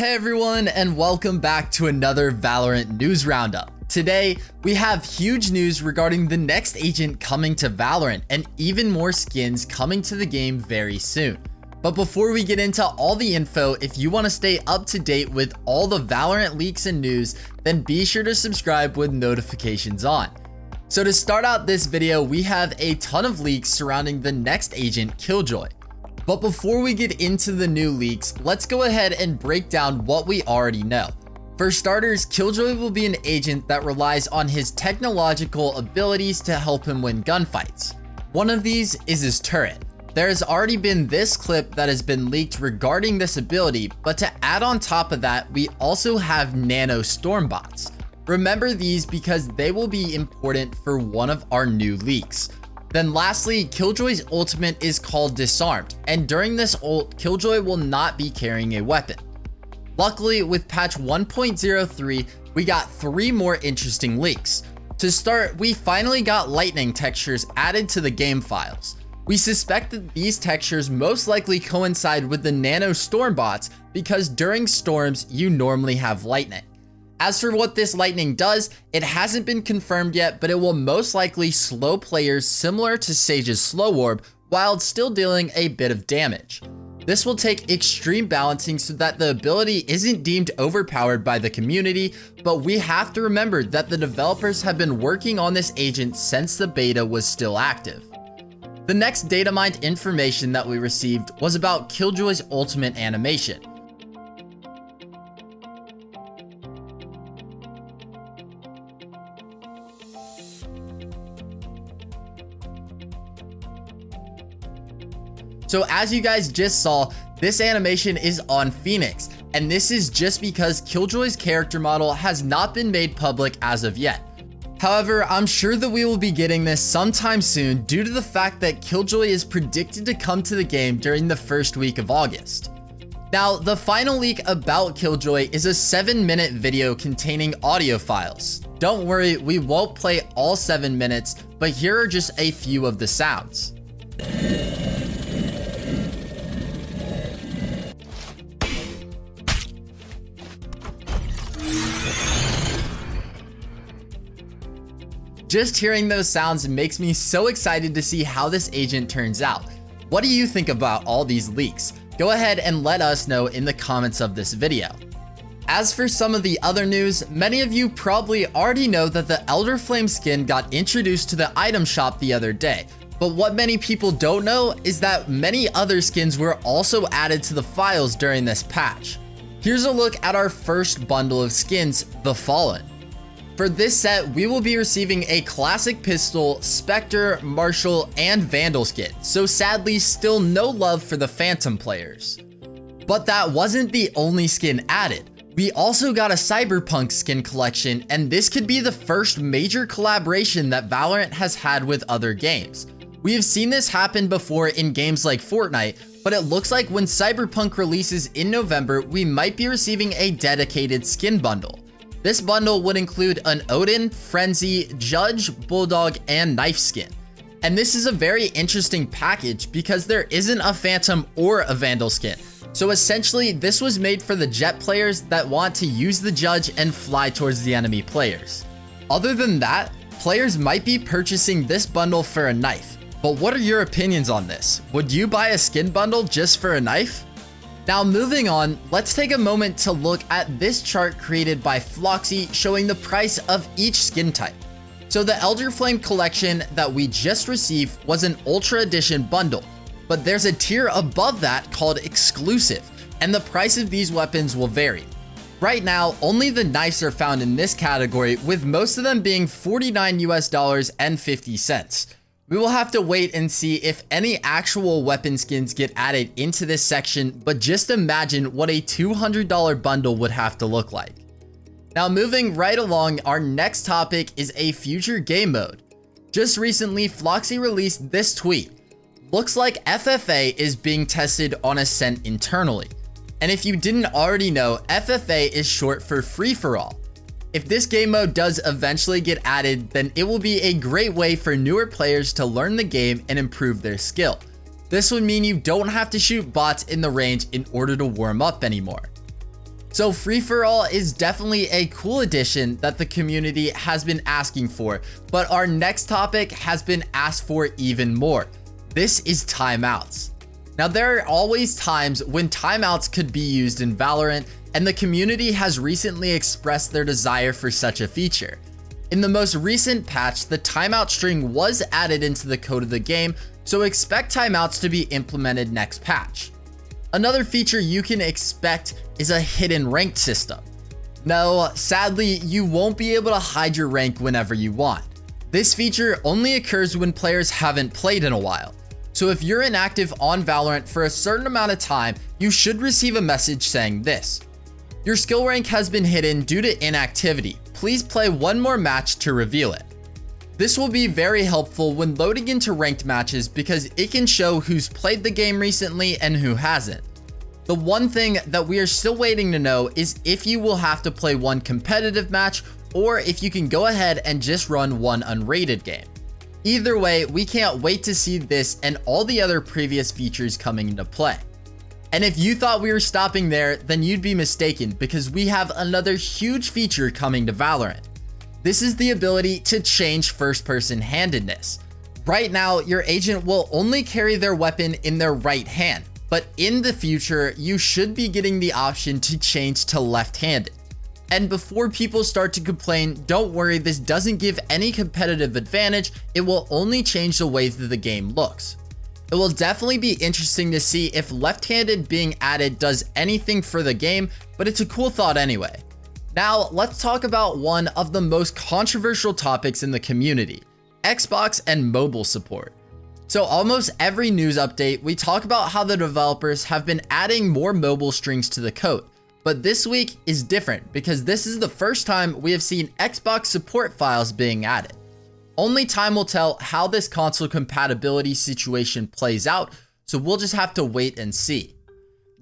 Hey everyone, and welcome back to another Valorant News Roundup. Today, we have huge news regarding the next agent coming to Valorant and even more skins coming to the game very soon. But before we get into all the info, if you want to stay up to date with all the Valorant leaks and news, then be sure to subscribe with notifications on. So to start out this video, we have a ton of leaks surrounding the next agent, Killjoy. But before we get into the new leaks, let's go ahead and break down what we already know. For starters, Killjoy will be an agent that relies on his technological abilities to help him win gunfights. One of these is his turret. There has already been this clip that has been leaked regarding this ability, but to add on top of that, we also have nano storm bots. Remember these because they will be important for one of our new leaks. Then lastly, Killjoy's ultimate is called Disarmed, and during this ult, Killjoy will not be carrying a weapon. Luckily, with patch 1.03, we got 3 more interesting leaks. To start, we finally got lightning textures added to the game files. We suspect that these textures most likely coincide with the nano storm bots because during storms, you normally have lightning. As for what this lightning does, it hasn't been confirmed yet, but it will most likely slow players similar to Sage's slow orb while still dealing a bit of damage. This will take extreme balancing so that the ability isn't deemed overpowered by the community, but we have to remember that the developers have been working on this agent since the beta was still active. The next data mined information that we received was about Killjoy's ultimate animation. So as you guys just saw, this animation is on Phoenix, and this is just because Killjoy's character model has not been made public as of yet. However, I'm sure that we will be getting this sometime soon due to the fact that Killjoy is predicted to come to the game during the first week of August. Now, the final leak about Killjoy is a 7-minute video containing audio files. Don't worry, we won't play all 7 minutes, but here are just a few of the sounds. Just hearing those sounds makes me so excited to see how this agent turns out. What do you think about all these leaks? Go ahead and let us know in the comments of this video. As for some of the other news, many of you probably already know that the Elder Flame skin got introduced to the item shop the other day. But what many people don't know is that many other skins were also added to the files during this patch. Here's a look at our first bundle of skins, The Fallen. For this set, we will be receiving a classic pistol, Spectre, Marshall, and Vandal skin, so sadly still no love for the Phantom players. But that wasn't the only skin added. We also got a Cyberpunk skin collection, and this could be the first major collaboration that Valorant has had with other games. We have seen this happen before in games like Fortnite, but it looks like when Cyberpunk releases in November, we might be receiving a dedicated skin bundle. This bundle would include an Odin, Frenzy, Judge, Bulldog, and Knife skin. And this is a very interesting package because there isn't a Phantom or a Vandal skin. So essentially, this was made for the Jet players that want to use the Judge and fly towards the enemy players. Other than that, players might be purchasing this bundle for a knife. But what are your opinions on this? Would you buy a skin bundle just for a knife? Now moving on, let's take a moment to look at this chart created by Floxy showing the price of each skin type. So the Elder Flame collection that we just received was an Ultra Edition bundle, but there's a tier above that called Exclusive, and the price of these weapons will vary. Right now, only the knives are found in this category, with most of them being $49 and 50 cents. We will have to wait and see if any actual weapon skins get added into this section, but just imagine what a $200 bundle would have to look like. Now moving right along, our next topic is a future game mode. Just recently, Floxy released this tweet. Looks like FFA is being tested on Ascent internally. And if you didn't already know, FFA is short for free for all. If this game mode does eventually get added, then it will be a great way for newer players to learn the game and improve their skill. This would mean you don't have to shoot bots in the range in order to warm up anymore. So free-for-all is definitely a cool addition that the community has been asking for, but our next topic has been asked for even more. This is timeouts. Now, there are always times when timeouts could be used in Valorant, and the community has recently expressed their desire for such a feature. In the most recent patch, the timeout string was added into the code of the game, so expect timeouts to be implemented next patch. Another feature you can expect is a hidden ranked system. No, sadly, you won't be able to hide your rank whenever you want. This feature only occurs when players haven't played in a while. So if you're inactive on Valorant for a certain amount of time, you should receive a message saying this: your skill rank has been hidden due to inactivity. Please play one more match to reveal it. This will be very helpful when loading into ranked matches because it can show who's played the game recently and who hasn't. The one thing that we are still waiting to know is if you will have to play one competitive match or if you can go ahead and just run one unrated game. Either way, we can't wait to see this and all the other previous features coming into play. And if you thought we were stopping there, then you'd be mistaken because we have another huge feature coming to Valorant. This is the ability to change first-person handedness. Right now, your agent will only carry their weapon in their right hand, but in the future, you should be getting the option to change to left-handed. And before people start to complain, don't worry, this doesn't give any competitive advantage, it will only change the way that the game looks. It will definitely be interesting to see if left-handed being added does anything for the game, but it's a cool thought anyway. Now, let's talk about one of the most controversial topics in the community: Xbox and mobile support. So almost every news update, we talk about how the developers have been adding more mobile strings to the code. But this week is different because this is the first time we have seen Xbox support files being added. Only time will tell how this console compatibility situation plays out, so we'll just have to wait and see.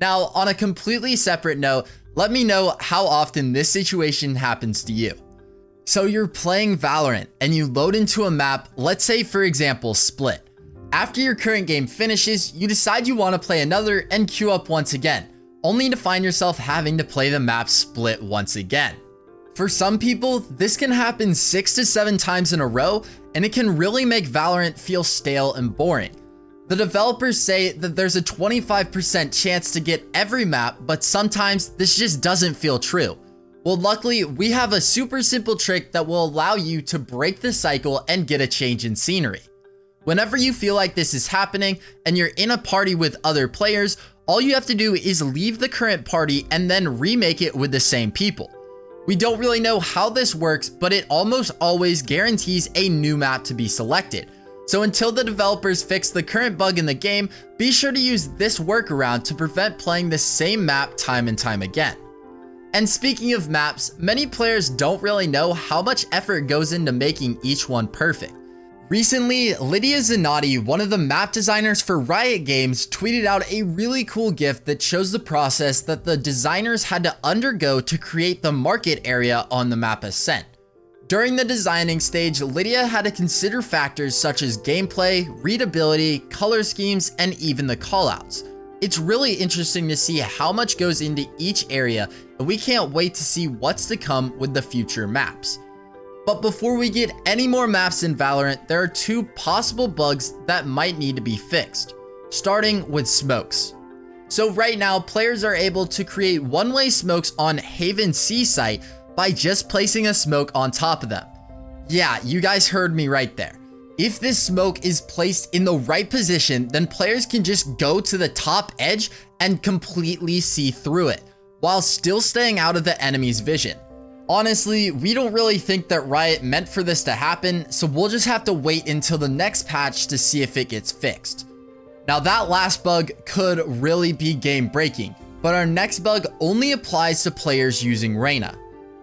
Now, on a completely separate note, let me know how often this situation happens to you. So you're playing Valorant and you load into a map, let's say for example, Split. After your current game finishes, you decide you want to play another and queue up once again, only to find yourself having to play the map Split once again. For some people, this can happen 6 to 7 times in a row, and it can really make Valorant feel stale and boring. The developers say that there's a 25% chance to get every map, but sometimes this just doesn't feel true. Well, luckily, we have a super simple trick that will allow you to break the cycle and get a change in scenery. Whenever you feel like this is happening and you're in a party with other players, all you have to do is leave the current party and then remake it with the same people. We don't really know how this works, but it almost always guarantees a new map to be selected. So until the developers fix the current bug in the game, be sure to use this workaround to prevent playing the same map time and time again. And speaking of maps, many players don't really know how much effort goes into making each one perfect. Recently, Lydia Zanotti, one of the map designers for Riot Games, tweeted out a really cool GIF that shows the process that the designers had to undergo to create the market area on the map Ascent. During the designing stage, Lydia had to consider factors such as gameplay, readability, color schemes, and even the callouts. It's really interesting to see how much goes into each area, and we can't wait to see what's to come with the future maps. But before we get any more maps in Valorant, there are 2 possible bugs that might need to be fixed, starting with smokes. So right now, players are able to create one-way smokes on Haven C site by just placing a smoke on top of them. Yeah, you guys heard me right there. If this smoke is placed in the right position, then players can just go to the top edge and completely see through it, while still staying out of the enemy's vision. Honestly, we don't really think that Riot meant for this to happen, so we'll just have to wait until the next patch to see if it gets fixed. Now that last bug could really be game breaking, but our next bug only applies to players using Reyna.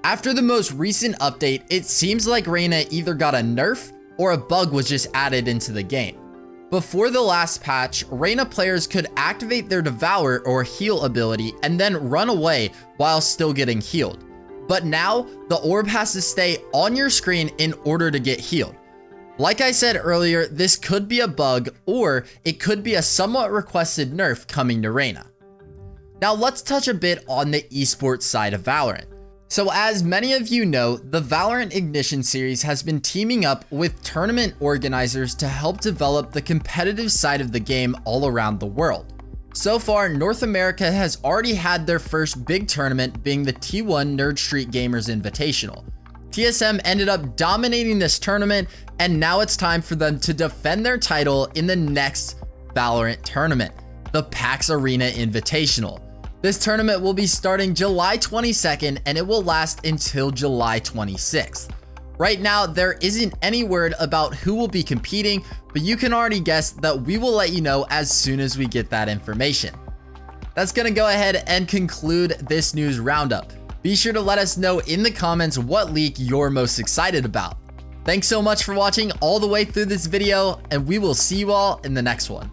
After the most recent update, it seems like Reyna either got a nerf or a bug was just added into the game. Before the last patch, Reyna players could activate their Devour or heal ability and then run away while still getting healed. But now, the orb has to stay on your screen in order to get healed. Like I said earlier, this could be a bug or it could be a somewhat requested nerf coming to Reyna. Now let's touch a bit on the esports side of Valorant. So as many of you know, the Valorant Ignition series has been teaming up with tournament organizers to help develop the competitive side of the game all around the world. So far, North America has already had their first big tournament, being the T1 Nerd Street Gamers Invitational. TSM ended up dominating this tournament, and now it's time for them to defend their title in the next Valorant tournament, the PAX Arena Invitational. This tournament will be starting July 22nd, and it will last until July 26th. Right now, there isn't any word about who will be competing, but you can already guess that we will let you know as soon as we get that information. That's gonna go ahead and conclude this news roundup. Be sure to let us know in the comments what leak you're most excited about. Thanks so much for watching all the way through this video, and we will see you all in the next one.